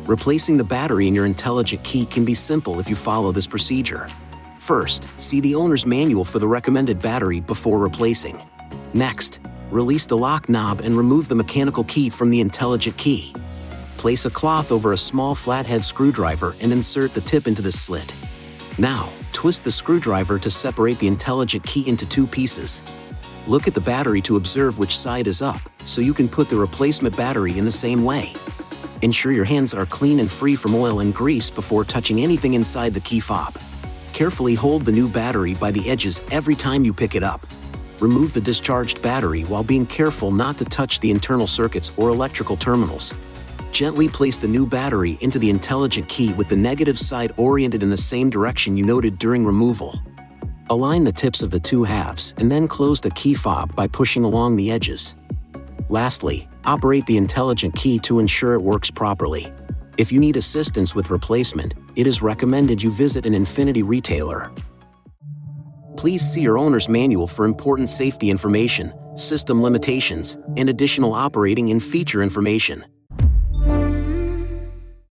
Replacing the battery in your intelligent key can be simple if you follow this procedure. First, see the owner's manual for the recommended battery before replacing. Next, release the lock knob and remove the mechanical key from the intelligent key. Place a cloth over a small flathead screwdriver and insert the tip into this slit. Now, twist the screwdriver to separate the intelligent key into two pieces. Look at the battery to observe which side is up, so you can put the replacement battery in the same way. Ensure your hands are clean and free from oil and grease before touching anything inside the key fob. Carefully hold the new battery by the edges every time you pick it up. Remove the discharged battery while being careful not to touch the internal circuits or electrical terminals. Gently place the new battery into the intelligent key with the negative side oriented in the same direction you noted during removal. Align the tips of the two halves and then close the key fob by pushing along the edges. Lastly, operate the intelligent key to ensure it works properly. If you need assistance with replacement, it is recommended you visit an INFINITI retailer. Please see your owner's manual for important safety information, system limitations, and additional operating and feature information.